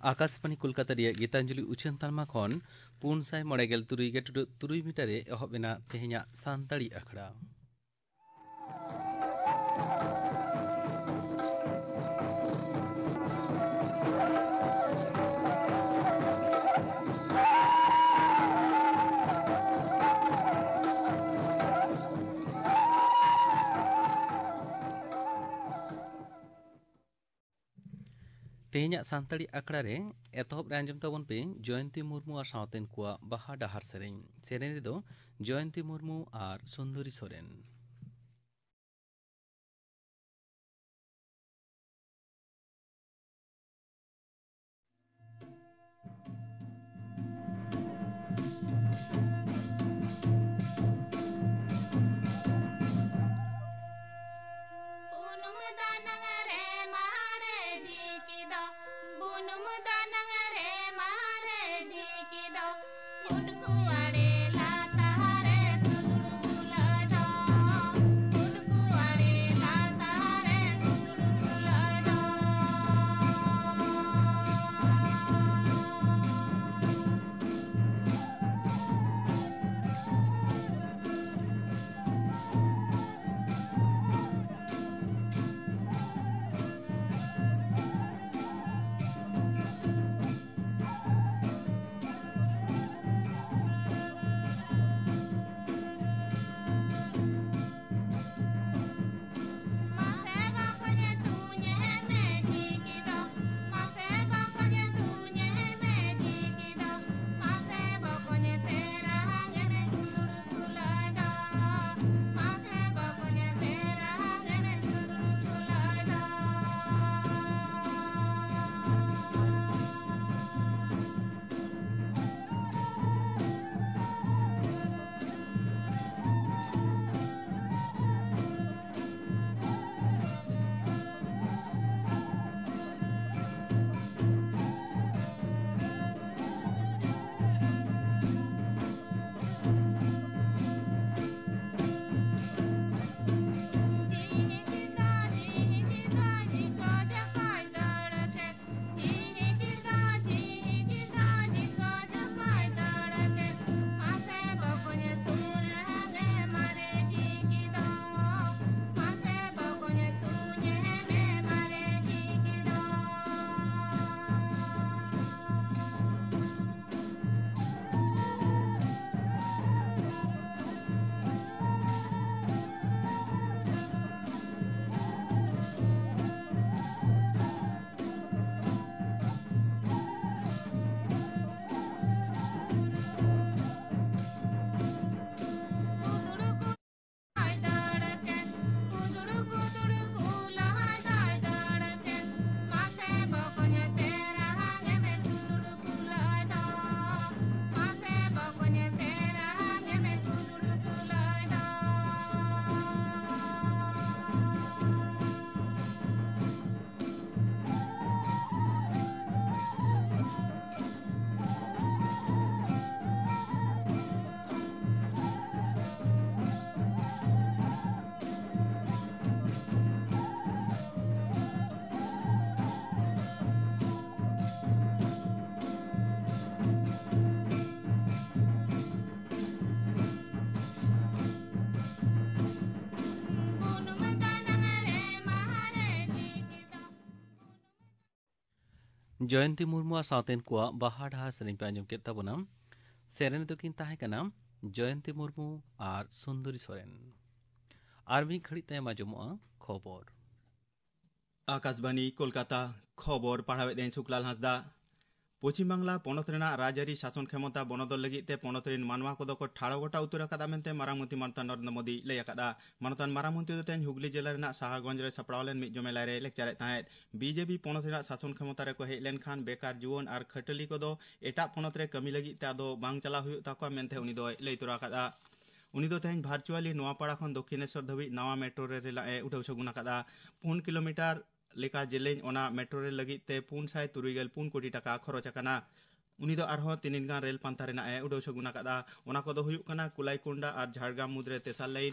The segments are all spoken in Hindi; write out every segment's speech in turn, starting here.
आकाशवाणी कोलकाता रिया गीतांजलि उछन तालमा खन 493.3 मीटर एहब एना तेहेña सानताड़ी आखड़ा तेहेña सानताड़ी आखड़ा रे एतहब रे आंजम ताबन पे जयंती मुर्मू और सावतेन कुआ बाहा डाहार सेरेñ रे दो जयंती मुर्मू और सुंदरी सोरेन। जयंती मुर्मू और सावतेन कुआ बाहा डाहार सेरेñ पे आंजम केद ताबोना सेरेñ दोकिन ताहें कना जयंती मुर्मू और सुंदरी सोरेन। आर मी घड़ी तायम आंजमोआ खबर आकाशवाणी कोलकाता खबर पढ़ावे शुक्लाल हांसदा। पश्चिम बांगला पनत रेना राजआरी शासन क्षमता बनदल लगिते पनत रेन मानवा कोदो को ठाड़ो गोटा उतर आकादा मेनते मारांगमंत्री मानतान नरेंद्र मोदी लई आकादा। मानतान मारांगमंत्री दो तेन हुगली जिला रेना साहागंज रे सपड़ाव लेन मिद जमेला रे लेक्चर ताहेत। बीजेपी पनत रेना शासन क्षमता रे को हेज लेनखान बेकार जुवन आर खटली कोदो एटा पनत रे कमी लगिते आदो बांग चला हुयु ताको मेनते उनी दो लई तोरा आकादा। उनी दो तेन भार्चुअली नोआपाड़ा खन दक्षिणेश्वर धाबी नवा मेट्रो रेल ला उठाव सगुन आकादा। 4 किलोमीटर लेका जेलेñ ओना मेट्रो रेल लगी ते 463 कोटी टाका खरच आकाना। उनी दो आरहो तीन गान रेल पांथा रेना उड़ाव सगुन आकादा। ओना कोदो हुयुक काना कुलाईकोंडा और झाड़ग्राम मुद्रे तेसार लाइन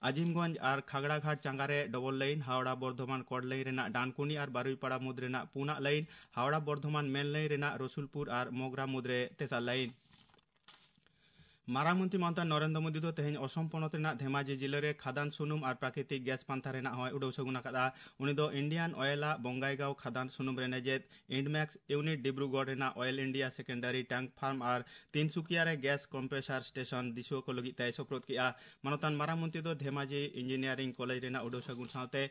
আজিমगंज और खागड़ाघाट चांगारे डबल लाइन हावड़ा बर्धमान कड़ लाइन रेना डानकुनी और बारुईपाड़ा मुद रेना पुना line Howrah Bardhaman main line रेना रसुलपुर और मोगरा मुद्रे तेसार लाइन मारांग मंत्री ममता नरेंद्र मोदी दो तेहें असम पनत रेना धेमाजी जिले रे खादान सुनुम और प्राकृतिक गैस पांथा रेना हय उडौ सगुन आकादा उनी दो इंडियन ऑयला बंगाईगांव खादान सुनुम रेनेजेत इंडमैक्स यूनिट डिब्रूगढ़ रेना oil India secondary tank farm और तिनसुकिया रे गैस कम्प्रेसर स्टेशन दिसुओ को लगी तय सप्रोद किया मनतान मारांग मंत्री दो धेमाजी इंजीनियरिंग कॉलेज रेना उडौ सगुन साथे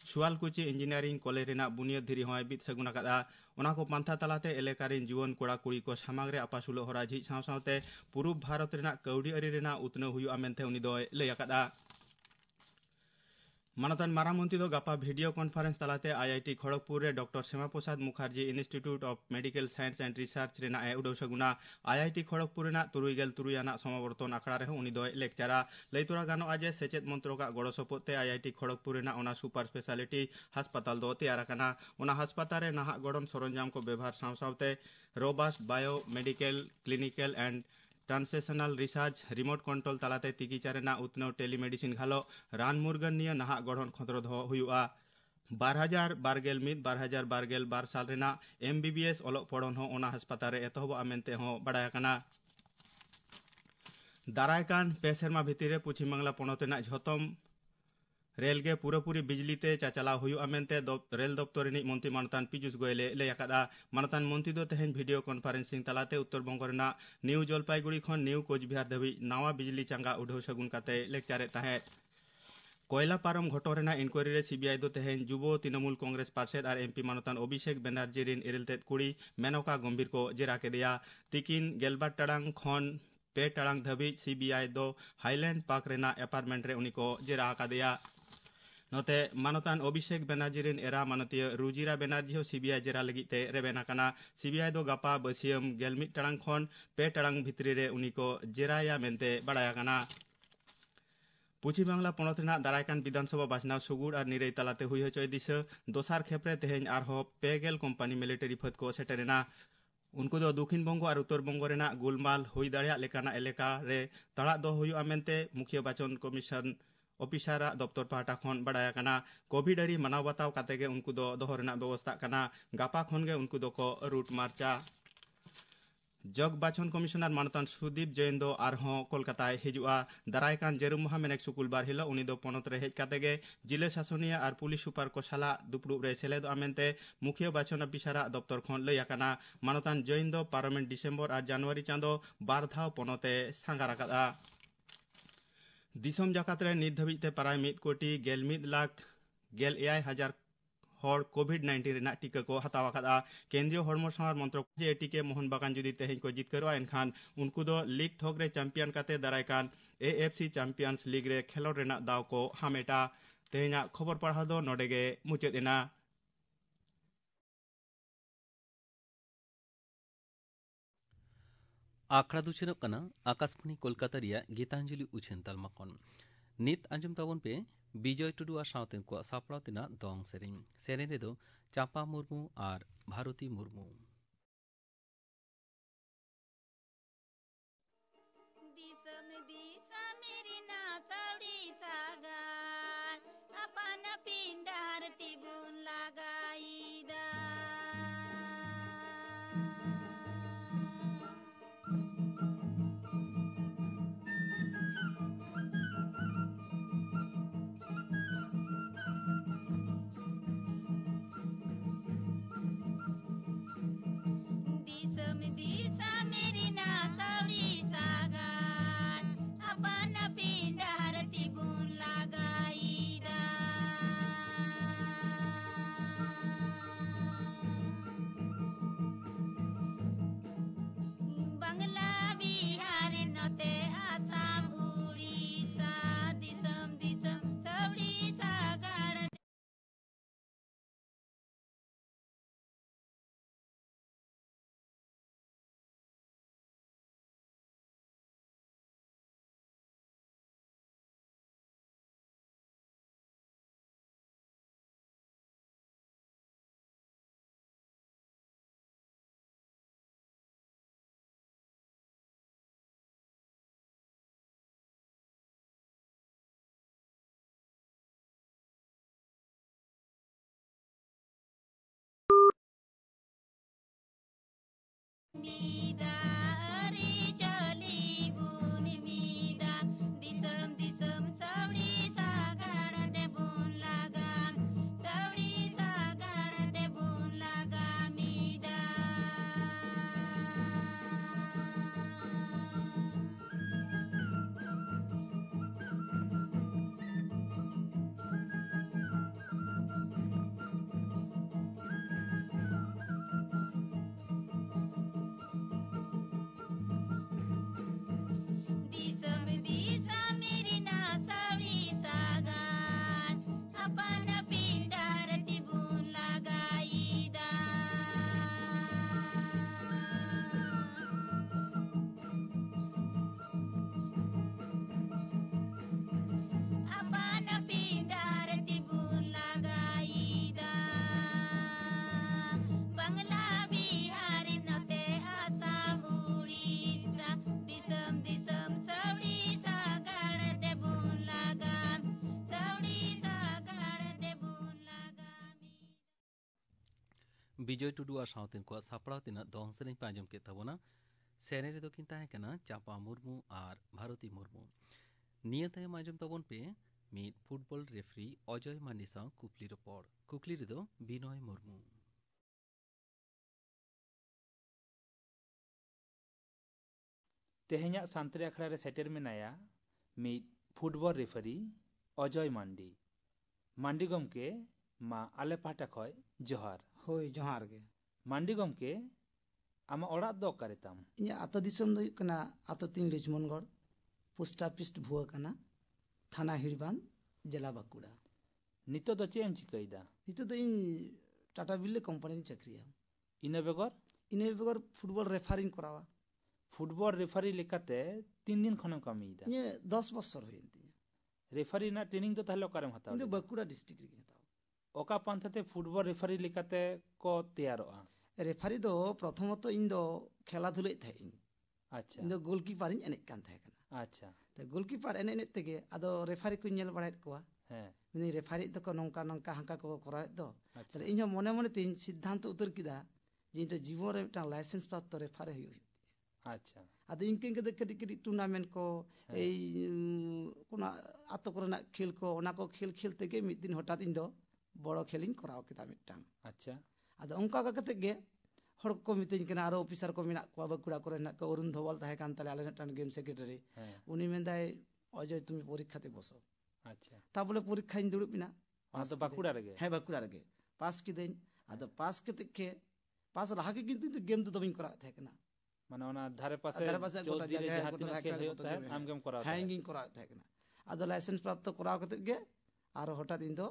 सुआलकुची इंजीनियरिंग कॉलेज रेना बुनियाद धीरी हय बिद सगुन आकादा ओना को पांथा तलाते एलेकारिन जुवन कोड़ा कुड़ी को सामाग रे आपासुलो हरा झिज साव सावते पूर्व भारत रेना कौडी अरी रेना उतनो हुयुआ मेनते उनी दोय लय आकादा मानतान मारांग मंत्री दो गापा वीडियो कॉन्फ्रेंस तलाते आईआईटी खड़गपुर रे doctor Shyama Prasad Mukherjee institute of medical science and research रेना ए उडौ सगुना आईआईटी खड़गपुर रेना 73 आना समावर्तन आखड़ा रे उनी दोय लेक्चरा लैतोरा गानो आजे सेचेद मंत्रो का गड़ो सपोते आईआईटी खड़गपुर रेना ओना सुपर स्पेशलिटी अस्पताल दो तैयार आकाना ओना अस्पताल रे नाहा गड़न सरंजाम को व्यवहार साव सावते robust biomedical clinical and translational research remote control तलाते तिकिचारेना उतनो टेलीमेडिसिन घालो रान मुरगन निया नाहा गढ़न खतरो दो हुयुआ 2021-2022 साल रेना एमबीबीएस ओलग पढ़न हो ओना अस्पताल रे एतहब आमेनते हो बड़ाय काना दारायकान पे सेरमा भितिर रे पश्चिम बांगला पनत रेना झतम रेल गे पूरापूरी बिजली ते चाचला हुयुआ मेनते रेल दप्तर रिनी मंत्री मानतान पीयूष गोयले लय आकादा मानतान मंत्री दो तेहें वीडियो कॉन्फ्रेंसिंग तलाते उत्तर बंग रेना न्यू जलपाईगुड़ी खन न्यू कोचबिहार धाबी नावा बिजली चांगा उडौ सगुन काते लेक्चारे ताहे कोयला पारम घटो रेना इनक्वायरी रे सीबीआई दो तेहें जुबो तृणमूल कांग्रेस पार्षद और एमपी मानतान अभिषेक बनर्जी रिन इरिलतेद कुड़ी मेनका गंभीर को जेरा केदिया तिकिन 12 टाड़ांग खन 2 टाड़ांग धाबी सीबीआई दो हाईलैंड पार्क रेना अपार्टमेंट रे उनी को जेरा आकादिया नोते मानतान अभिषेक बनर्जी रिन एरा मानतीय रुजिरा बनर्जी हो सीबीआई जेरा लगिते रेबेना काना सीबीआई दो गापा बसियम 11 टाड़ांग खन 2 टाड़ांग भितरी रे उनी को जेराया मेनते बड़ाया काना पश्चिम बांगला पनत रेना दारायकान विधानसभा बाछनाव सुगुड़ और निरई तलाते हुई हचय दिशा दोसार खेप्रे तेहें आरहो 2 कंपानी मिलिटारी फद को सेटेरेना उनको दो दक्षिण बंगो और उत्तर बंगो रेना गुलमाल हुई दाड़िया लेकाना एलेका रे तड़ा दो हुयुआ मेनते मुख्य बाचन कमिशन ऑफिसर दफ्तर पाहटा खन बड़ाया काना कोविड अरी मनाव बताव काते गे उनको दो दोहर रेना व्यवस्था काना गापा खन गे उनको दो को रूट मार्चा जग बाचन कमिशनर मानतान सुदीप जैन दो आरहों कोलकाता हिजुआ दारायकान जेरुम माहा मेनेक शुक्रबार हिलो उनी दो पनत रे हेज काते गे जिले शासनिया और पुलिस सुपार को साला दुपड़ुब रे सेलेद आमेनते मुख्य बाचन ऑफिसर दफ्तर खन लय आकाना मानतान जैन दो पार्लामेंट डिसेम्बर और जनवरी चांदो बार धाव पनते सांगार आकादा दिसम जाकात रे नित धाबिते प्राय 1 कोटी 11 लाख 11,000 हर कोविड-19 रेना टीका को हताव आकादा केंद्रीय हड़मो सामार मंत्रक जे टीके मोहन बागान जुदी तेहें को जितकरवा एनखान उनको दो लीग थोक रे चैंपियन काते दारायकान एएफसी चैंपियंस लीग रे खेलोड रेना दाव को हामेटा तेहेंया खबर पढ़ा दो नोडेगे मुचाद एना आखड़ा दुचनो कना आकाशवाणी कोलकाता रिया गीतांजलि उछेन तालमा खन नित आंजम ताबन पे विजय टुडू और सावतेन को सापड़ाव तिना दोंग सेरेन रे दो चापा मुर्मू और भारती मुर्मू बिजय टुडू और सावतेन को सापड़ाव तिना दौंग सेरें पे आंजम के तबोना सेरे रे दो किन ताहे कना चापा मुर्मू और भारती मुर्मू निया तायम आंजम तबोन पे मीट फुटबल रेफरी अजय मांडी साव कुकली रपड़ कुकली रे दो बिनय मुर्मू तेहेኛ सानतरी आखड़ा रे सेटेर मेनाया मीट फुटबल रेफरी अजय मांडी मांडी गमके मा आले पाटा खय जोहार होय जोहार गे मांडी गमके आमा ओड़ा दो कारेताम इया आतो दिसम दो कना आतो तीन रिचमनगढ़ पोस्ट ऑफिस भुआ कना थाना हिड़बान जिला बांकुड़ा नितो दो चेम चिकैदा नितो दो इन टाटा बिल्ले कंपनी चाकरिया इने बेगर फुटबल रेफारिंग करावा फुटबल रेफारी लेकाते 3 दिन खनम कामीदा ये 10 बছর হইন্তি रेफारी ना ट्रेनिंग तो ताहले ओकारेम हताव इन्दो बांकुड़ा डिस्ट्रिक्ट रे हताव ओका पांथाते फुटबल रेफारी लेकाते को तैयारोआ रेफारी दो प्रथमत इन्दो खेला धुले थाइन अच्छा इन्दो गोलकीपर इन एनेक कान थाय कना अच्छा ते गोलकीपर एने एने तेगे आदो रेफारी को नेल बाड़ायत कोवा हैं उनी रेफारी तो को नंका नंका हांका को करायत दो अच्छा इन मने मने तीन सिद्धांत उतर किदा जे इन्टो जीवन रे मिटा लाइसेंस प्राप्त रेफारी हुई अच्छा आदो इनके के कटी कटी टूर्नामेंट को ए कोना आतो कोना खेल को ओना को खेल खेल तेगे मिद दिन हठात इन दो बड़ो खेलिंग कराव केदा मिटांग अच्छा आदो उनका का कते गे हर को मितेन केना आरो ऑफिसर को मिना को बाकुड़ा करे ना को अरुण धवल ताहे कान ताले आले नटान गेम सेक्रेटरी उनी मेंदाय अजय तुम परीक्षाते बसो अच्छा ता बोले परीक्षा इन दुड़ु पिना पास तो बाकुड़ा रगे है बाकुड़ा रगे पास किदेन आदो पास केते के पास रहा के किंतु गेम तो दबिन करा थे केना माने ओना धारे पासे चौधरी रे जहां तीन खेल होता है आम गेम करा हैंगिंग करा थे केना आदो लाइसेंस प्राप्त कराव कते गे आरो हठात इन दो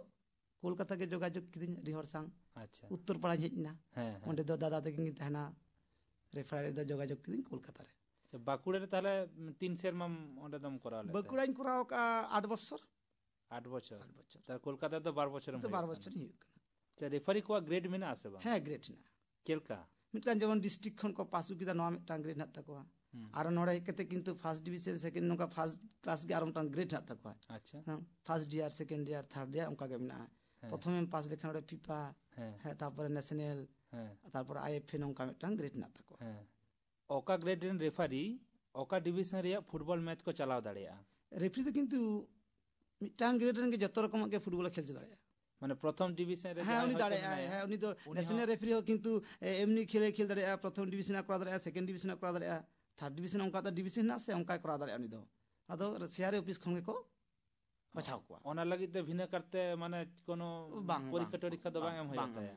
कोलकाता के जोगाजोग किदिन रिहर सांग अच्छा उत्तर पाड़ा हेजना हैं ओंडे दो दादा तकिन तहना रेफारी दो जोगाजोग किदिन कोलकाता रे अच्छा बाकुड़ा रे ताले 3 सेरमा ओंडे दम करा ले बाकुड़ा इन कराव का 8 बছর 8 বছর তার কলকাতা তো 12 বছর तो 12 বছর ही अच्छा रेफारी को ग्रेड में ना आसे बा है ग्रेड ना चेलका मिटकान जेमन डिस्ट्रिक्ट खन को पासु किदा नवा मिटकान ग्रेड ना तको आरो नोडे केते किंतु फर्स्ट डिवीजन सेकंड नोका फर्स्ट क्लास के आरो मिटकान ग्रेड ना तको अच्छा first year second year third year उनका के मिना प्रथम में पास लेखन ओडे फीफा है तापर नेशनल तापर आईएफए नोका मिटकान ग्रेड ना तको ओका ग्रेड रेन रेफारी ओका डिवीजन रे फुटबॉल मैच को चलाव दाड़िया रेफरी तो किंतु मिटकान ग्रेड रेन के जतो रकम के फुटबॉल खेल दाड़िया माने प्रथम डिवीजन रे है उनी दाड़े है उनी तो नेशनल रेफरी हो किंतु एमनी खेले खेल दाड़े प्रथम डिवीजन करा दाड़े सेकंड डिवीजन करा दाड़े थर्ड डिवीजन उनका तो डिवीजन ना से उनका करा दाड़े उनी दो आदो सीआर ऑफिस खन को बचाव को ओना लगी ते भिन्न करते माने कोनो परीक्षा टरीक्षा दो बांग एम होता है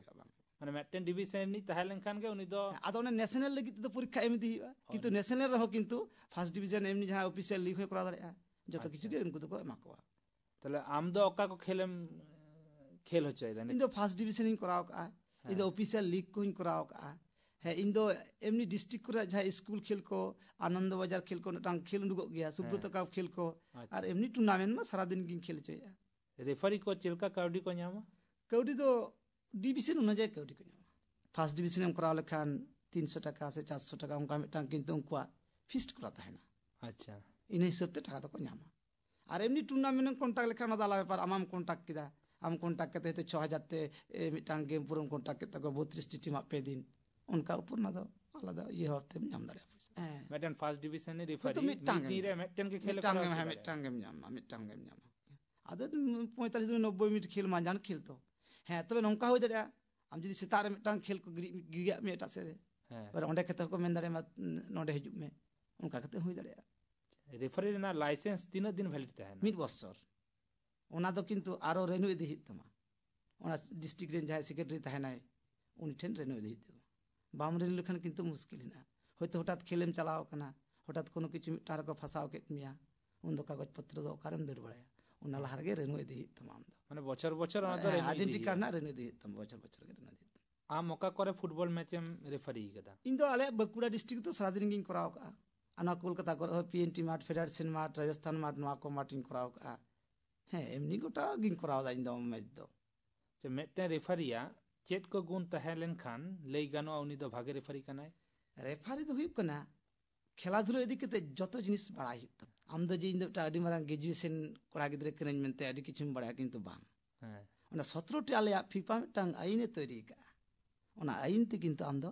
माने मेटेन डिवीजन नी ताहेलन खान के उनी दो आदो ने नेशनल लगी तो परीक्षा एम दी किंतु नेशनल रहो किंतु फर्स्ट डिवीजन एमनी जहां ऑफिशियल लीग हो करा दाड़े जतो किछु के उनको तो को एमा को तले आम दो ओका को खेलम खेल हो चाहिए इन दो फर्स्ट डिवीजन इन कराव का इन दो ऑफिशियल लीग को इन कराव का है इन दो एमनी डिस्ट्रिक्ट को जहां स्कूल खेल को आनंद बाजार खेल को टांग खेल उडुगो गया सुब्रत कप खेल को और एमनी टूर्नामेंट में सारा दिन गिन खेल चाहिए रेफरी को चिलका काउडी को न्यामा काउडी तो डिवीजन अनुଯାয়ী काउडी को न्यामा फर्स्ट डिवीजन में कराव लेखान 300 টাকা से 400 টাকা उनका मिटांग किंतु उनका फिस्ट कराता है ना अच्छा इन हिसाब से টাকা तो को न्यामा और एमनी टूर्नामेंट में कांटेक्ट लेखान दाला व्यापार आमाम कांटेक्ट किदा आम कांटेक्ट करते 6000 ते मिटांग गेम पूरम कांटेक्ट करते को 32 टीम पे दिन उनका ऊपर ना दो आलादा ये हफ्ते में नाम दाड़े मिटन फर्स्ट डिवीजन ने रेफरी तो मिटांग मीटिंग रे मिटन के खेल मिटांग में मिटांग में नाम आदो 45 90 मिनट खेल मा जान खेल तो है तबे नोंका हो दाड़े आम जदी सेता रे मिटांग खेल को गिया में एटा से पर ओंडे कते को मेन दाड़े मा नोंडे हिजुग में उनका कते हो दाड़े रेफरी ना लाइसेंस 3 दिन वैलिड तहना मिड बছर ओना दो किंतु आरो रेनु इदि हित तमा ओना डिस्ट्रिक्ट रेन जाय सेक्रेटरी तहनाय उनी ठेन रेनु इदि हित बाम रेन लखन किंतु मुश्किल हिना होयतो हठात खेलेम चलाव कना हठात कोनो किछु मिटार को फसाव के मिया उन दो कागज पत्र दो कारम दड़ बड़ाया उना लहार गे रेनु इदि हित तमा माने बছর বছর ওনা তো आइडेंटिटी कार्ड ना रेनु इदि हित तम बছর बছर गे रेनु हित आ मौका करे फुटबॉल मैच एम रेफरी कदा इन दो आले बकुड़ा डिस्ट्रिक्ट तो सारा दिन गिन कराव का आना कोलकाता को PNT mart federation mart Rajasthan mart नवा को मार्टिंग कराव का है एमनी गोटा गिन कराव दा इन दो मैच दो जे मेटे रेफरिया चेत को गुण तहलेन खान लई गानो उनी दो भागे रेफरी कनाय रेफरी दो हुई कना खेला धुलो इदी कते जतो जिनिस बड़ाई हुत आम दो जे इन दो आडी मारां ग्रेजुएशन कोड़ा गिद्रे कनेन मेनते आडी किछुम बड़ाया किंतु बाम हां ओना 17 टी आले फीफा मिटांग आईने तैरी का ओना आईन ते किंतु आम दो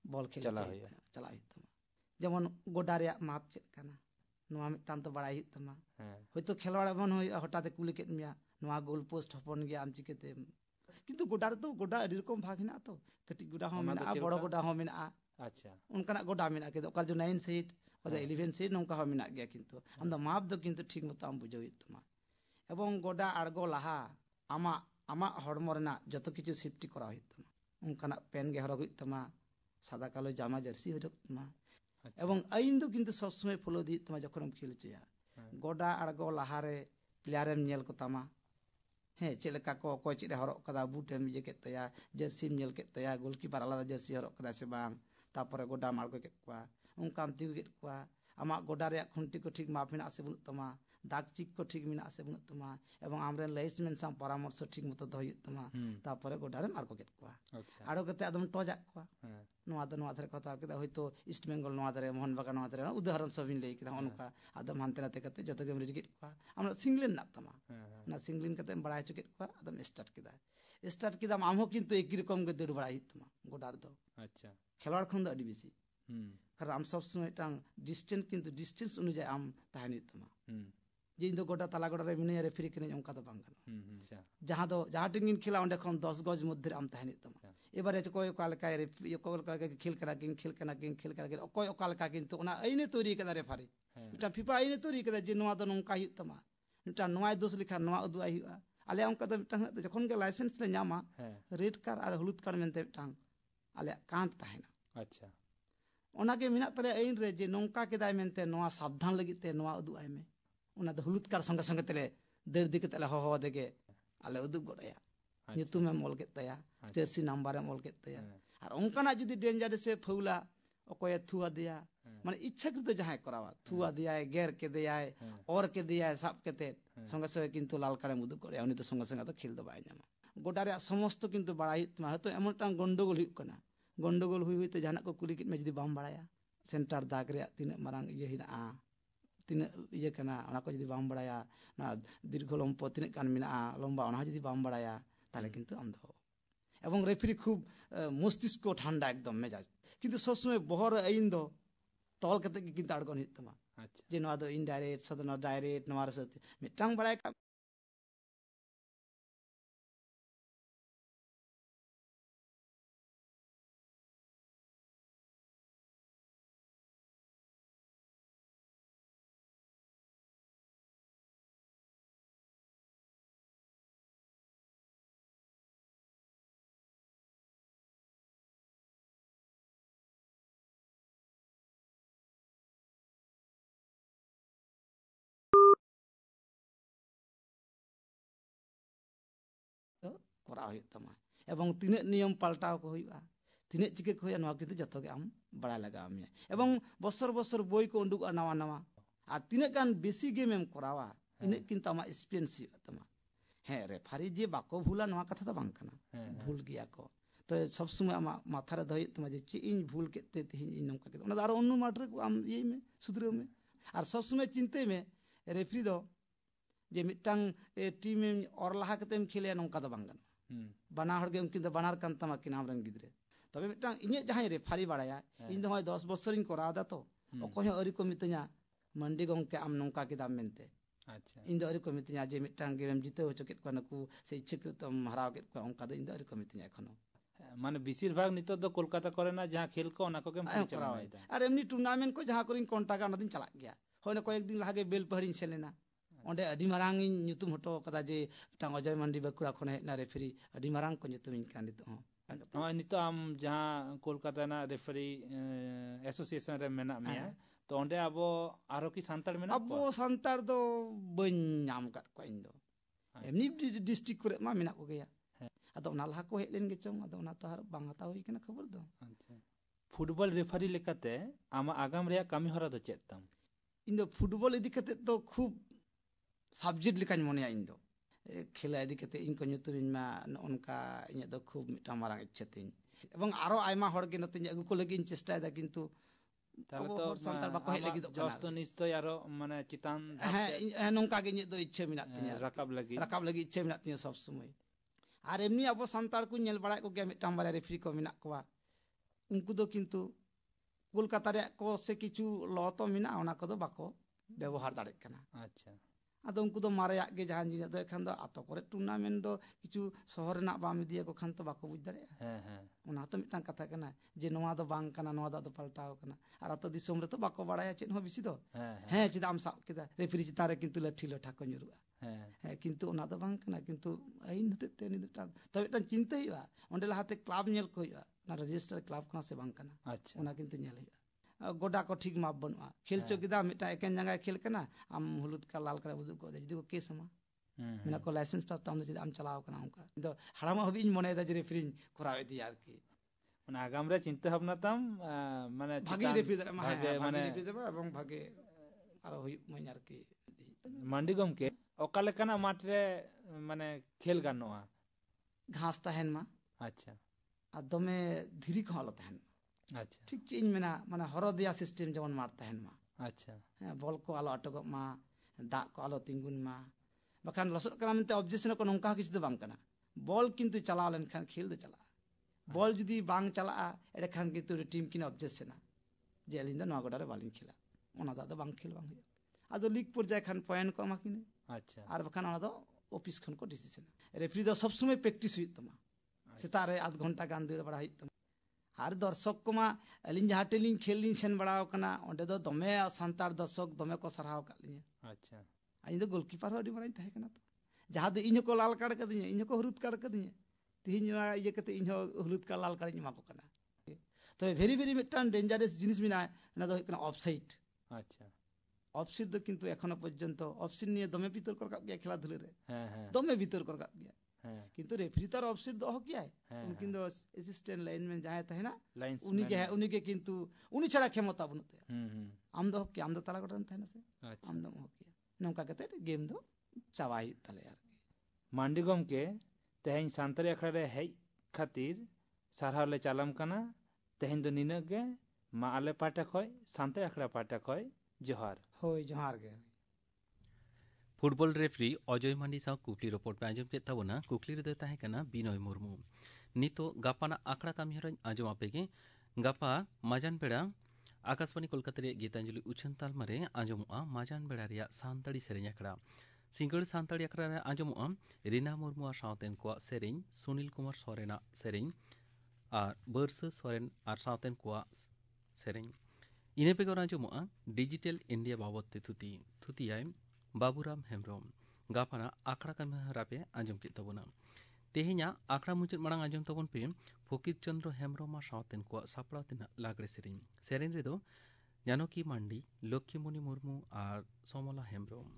बॉल खेल चला हुत जेमन गोडा रे माप चेक कना नवा मिटान तो बड़ाई हुत तमा होयतो खेलवाड़ा बन होय हटाते कुली केट मिया नवा गोल पोस्ट हपन गया आम चिकेते किंतु गोडा रे तो गोडा अडी रकम भाग हिना तो कटी गोडा हो मेना बड़ो गोडा हो मेना अच्छा उनका गोडा मेना के ओकर जो 9 सीट ओदा 11 सीट नोंका हो मेना गया किंतु आम दो माप दो किंतु ठीक मतो आम बुझो हुत तमा एवं गोडा आड़गो लाहा आमा आमा हड़मो रेना जतो किछु सेफ्टी करा हुत तमा उनका पेन गे हरग हुत तमा सादा कालो जामा जर्सी हरग तमा एवं आईन दो किंतु सब समय फॉलो दी तमा जखन खेल चया गोडा आड़गो लाहारे प्लेयार एम नेल को तमा हे चेलका को कोई चिरे हरक कदा बूटेम ये के तया जर्सी नेल के तया गोलकीपर आलादा जर्सी हरक कदा से बांग तापरे गोडा मारगो के क्वा उनका तिगु के क्वा आमा गोडा रे खुंटी को ठीक माप मेना से बुन तमा दाग चिक को ठीक मेना से बुन तमा एवं आमरे लाइसेंस सा परामर्श ठीक मतो दहय तमा तापरे गोडा रे मारगो के क्वा अच्छा आड़ो कते आदम टोजा क्वा नवा धरे कथा कदा होयतो ईस्ट बेंगल नवा धरे मोहन बागान नवा धरे उदाहरण सबिन लई किदा उनका आदम हानते नाते कते जतो गेम रेडी के क्वा हमरा सिंगलेन ना तमा ना सिंगलिन कते बड़ाय चुके क्वा आदम स्टार्ट किदा आमहो किंतु एक रकम के दड़ बड़ाय तमा गोडार दो अच्छा खेलवाड़ खन दो अडी बेसी कारण आम सब समय टांग डिस्टेंस किंतु डिस्टेंस अनुसार आम ताहनी तमा जे इन दो गोडा तला गोडा रे मिने रेफरी कने उनका तो बांग गनो जहां टिंगिन खेला ओंडे खन 10 गज मध्य आम ताहनी तमा एबारे कोय ओकाल का रे कोय ओकाल का खेल करा किन कोय ओकाल का किंतु ओना आईने तोरी कदा रेफरी मिटा फीफा आईने तोरी कदा जे नवा दो नोंका हित तमा मिटा नवा दोस लिखा नवा उदुआई हुआ आले उनका तो मिटा जखन के लाइसेंस ले नामा रेड कार्ड और हलुद कार्ड मेनते मिटा आले कांट ताहेना अच्छा ओना के मिना तले आईन रे जे नोंका केदाय मेनते नवा सावधान लगिते नवा उदुआई में ओना दो हलुद कार्ड संगे संगे तले देर दिके तले हो देगे आले उदुग गड़ाया nyutum em ol ketaya jersey number em ol ketaya ar onkana judi danger se faula okoy thua diya মানে ইচ্ছাকৃত যাহাই করাওয়া থুয়া দিয়ায় গের কে দিয়ায় और के দিয়ায় সাপ কেতে সঙ্গে সঙ্গে কিন্তু লাল কার্ডে মুদু করে উনি তো সঙ্গে সঙ্গে তো খেল দবাই জামা গোটারে সমস্ত কিন্তু বাড়াই হয়তো এমনটা গন্ডগোল হুই কনা গন্ডগোল হুই হইতে জানা को कुली किट में जदी बाम बाड़ाया सेंटर दाग रे तीन मारांग ये हिना तीन ये कना ओना को जदी बाम बाड़ाया ना दीर्घ लंबा तीन कान मिना लंबा ओना जदी बाम बाड़ाया ताले किंतु आम दो एवं रेफरी खूब मस्तिष्क ठंडा एकदम मेजाज किंतु सब समय बहर आईन दो तौल कते किंतु आड़गन हित तमा अच्छा जे नवा दो इनडायरेक्ट सदन डायरेक्ट नवा रस मिटांग बड़ाय का करा हुई तमा एवं तीन नियम पलटाव को हुआ तीन चिके को हुआ किंतु जतो के आम बड़ा लगा आमे एवं बसर बसर बोई को उंडुक नवा नवा आ तीन गान बेसी गेम एम करावा इने किंतु आमा एक्सपीरियंस हुआ तमा हे रेफरी जे बाको भूला नवा कथा तो बांग कना भूल गया को तो सब समय आमा माथा रे दहई तमा जे चे इन भूल केते ती इन नमका के ओना दारो अन्नु माटर को आम ये में सुधरे में और सब समय चिंते में रेफरी दो जे मिटांग टीम में और लाहा कतेम खेले नमका तो बांग बना हर गेम किंतु बनार कान तमा किनाम रंग गिदरे तबे मिटांग इने जहां रेफारी बाड़ाया इन दो 10 बছর इन कोराव दा तो अकोय अरी को मितኛ मंडी गंके आम नंका के दाम मेनते अच्छा इन दो अरी को मितኛ जे मिटांग गेम जीते हो चकेत को नकु से इच्छिकृतम हराव के को अंका दो इन दो अरी को मितኛ एखनो माने बेसिर भाग नितो दो कोलकाता करे ना जहां खेल को ना को के परिचालन दा और एमनी टूर्नामेंट को जहां करिन कॉन्टाक्ट ना दिन चला गया होय ना कয়েক दिन लागे बेल पहड़िन सेलेना ओंडे अडी मारांग इन nyutum हटो कदा जे टांग अजय मंडी बकुड़ा खने हेना रेफरी अडी मारांग को nyutum इन कांडित हो नितो आम जहां कोलकाता ना रेफरी एसोसिएशन रे मेना मिया तो ओंडे अबो आरो की सांतार मेना अबो सांतार दो बन नाम काट को इन दो एमनी डिस्ट्रिक्ट करे मा मेना को गया अदो ना लहा को हेलेन गे चोंग अदो ना तार बांग हता होई कना खबर दो अच्छा फुटबॉल रेफरी लेकाते आमा आगाम रे कामी हरा दो चेतम इन दो फुटबॉल इदी कते तो खूब सब्जेक्ट लेकान मोने इन दो खेला इदी कते इन को nyutum इन मा उनका इन दो खूब मिटा मारांग इच्छा तिन एवं आरो आयमा हड़ के नते अगु को लगी इन चेष्टा दा किंतु ताले तो संताल बाको हे लगी दो जस्तो निश्चय आरो माने चितान है नंका के इन दो इच्छा मिना तिन राकाब लगी इच्छा मिना तिन सब समय और एमनी अब सांतार को नेल बड़ा को गया मिटाम बारे रेफरी को मिना कोवा उनको दो किंतु कोलकाता रे को से किछु ल तो मिना ओना को दो बाको व्यवहार दाड़े कना अच्छा आदो उनको दो मारे के जहां जिन दो एखन दो आतो करे टूर्नामेंट दो किछु शहर ना बाम दिए को खान तो बाको बुझ दाड़े ओना तो मिटां कथा कना जे नोवा दो बांग कना नोवा दो पलटाव कना और आतो दिसोम रे तो बाको बाड़ाया चेन हो बिसी दो हैं चिदाम साब केदा रेफरी चितारे किंतु लठी लठा को nyuruआ है किंतु ओना दो बांग कना किंतु आइन हते ते नि दटा तो मिटां चिंता हुआ ओंडे लहाते क्लब नेल को हुआ ना रजिस्टर क्लब कना से बांग कना अच्छा ओना किंतु नेल हुआ गोडा को ठीक माप बनवा खेल चोकिदा मिटा एकेन जंगा खेल कना आम हुलुद का लाल करा बुदु को दे जदी को केस मा मेना को लाइसेंस प्राप्त हम जदी आम चलाव कना उनका दो हराम हबिन मने दा जे रेफरी करावे दी यार की माने आगाम रे चिंता भावना तम माने भागे रेफरी दा माने रेफरी दा एवं भागे आरो हुई मन यार की मंडी गम के ओकाले कना माठ रे माने खेल गानोआ घास तहन मा अच्छा आ दमे धीरी को हालत तहन अच्छा ठीक चीज मेना माने हरदिया सिस्टम जमन मार तहन मा अच्छा बॉल को आलो अटक मा दा को आलो तिंगुन मा बखान लसट करा मनते ऑब्जेक्शन को नंका किछ दो बांग कना बॉल किंतु चलाव लेन खान खेल दो चला बॉल जुदी बांग चला एडे खान किंतु टीम किन ऑब्जेक्शन जे अलिन दो नवा गोडा रे बालिन खेला ओना दा बांग खेल बांग आदो लीग पर जाय खान पॉइंट को माकिने अच्छा आर बखान ओना दो ऑफिस खन को डिसीजन रेफरी दो सब समय प्रैक्टिस हुई तमा सेतारे आध घंटा गान दे बड़ा हुई तमा आर दर्शक को मा अलिन जहां टेलिंग खेलिन सेन बड़ाव कना ओंडे दो दमे सांतार दर्शक दमे को सराव कालिन अच्छा आइन दो गोलकीपर अडी माराइन ताहे कना तो जहां दो इन को लाल कार्ड कदिन इन को हरुद कार्ड कदिन तिहिन ना ये कते इन हरुद का लाल कार्ड मा को कना तो वेरी वेरी मिटान डेंजरस जिनिस मिना ना दो कना ऑफसाइड अच्छा ऑफसाइड दो किंतु एखनो पर्यंत ऑफसाइड निये दमे भीतर कर का गया खेला धुले रे दमे भीतर कर का गया किंतु रेफरी तार ऑफसाइड दो हो गया है उनकिन दो असिस्टेंट लाइनमैन जहां था ना उनी के किंतु उनी छड़ा क्षमता बनुते आम दो के आम दो ताला गठन था ना से आम दो हो गया नौका कते गेम दो चावाई तले यार मांडी गम के तेहन सांतरी अखड़ा रे है खातिर सारहाव ले चालम कना तेहन दो निना गे मा आले पाटा खय सांतरी अखड़ा पाटा खय जोहार होय जोहार गे फुटबॉल रेफरी अजय मांडी साव कुकली रिपोर्ट पे आंजम केता वना कुकली रे ताहे कना बिनय मुर्मू नितो गापाना आकड़ा कामी हरन आंजम आपेगे गापा माजान बेड़ा आकाशवाणी कोलकाता रे गीतांजलि उछन तालमा रे आंजमआ माजान बेड़ा रिया सांतड़ी सेरेñ आकड़ा सिंगड़ सांतड़ी आकड़ा रे आंजमआ रीना मुर्मू सावतेन को सेरेñ सुनील कुमार सोरेना सेरेñ आर बर्स सोरेन आर सावतेन को सेरेñ इने बेगर आंजमआ डिजिटल इंडिया बाबत थुतियाय बाबूराम हेम्ब्रम गापाना आखड़ा कामी हरापे आंजम के तबना तेहेኛ आखड़ा मुचाद मांग आंजम तबन पे फकीर चंद्र हेम्ब्रम सावतेन को सापड़ाव तेना लागड़े सेरेñ रेदो जानकी मांडी लक्ष्मीमणि मुर्मू आर समला हेम्ब्रम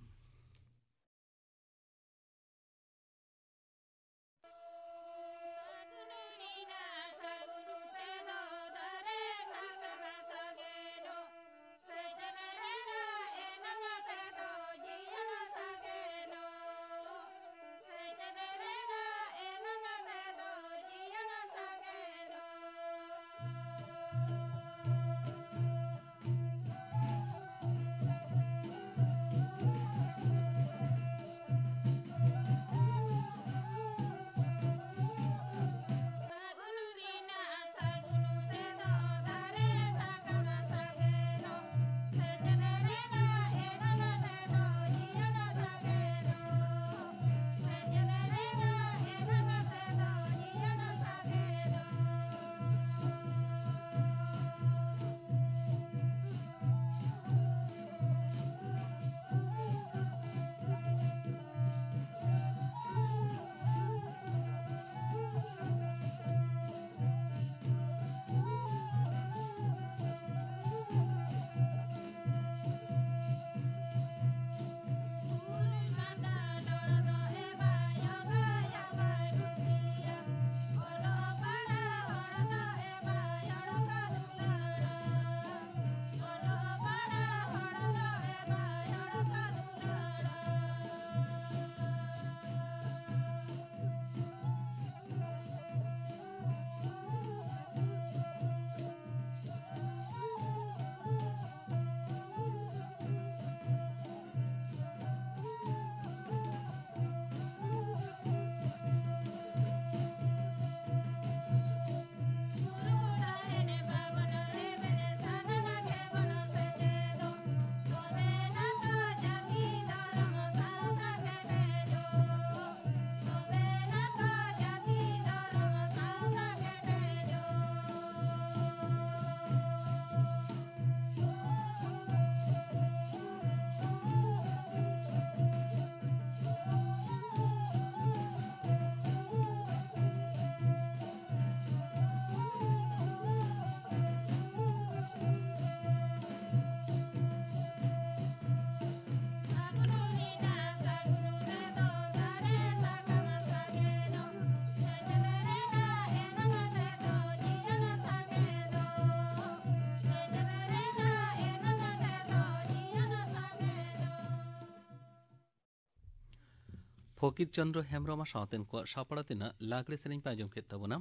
फकीर चंद्र हेम्ब्रम सावतेन को सापड़ा तिना लागड़े सेरें पे आंजम केद ताबोना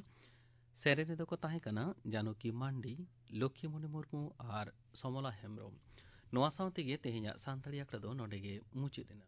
सेरें रेदो को ताहें कना जानकी मांडी लक्ष्मीमणि मुर्मू और समला हेम्ब्रम नोआ सावते गे तेहेña सानताड़ी आखड़ा दो नोडे गे मुचाद एना।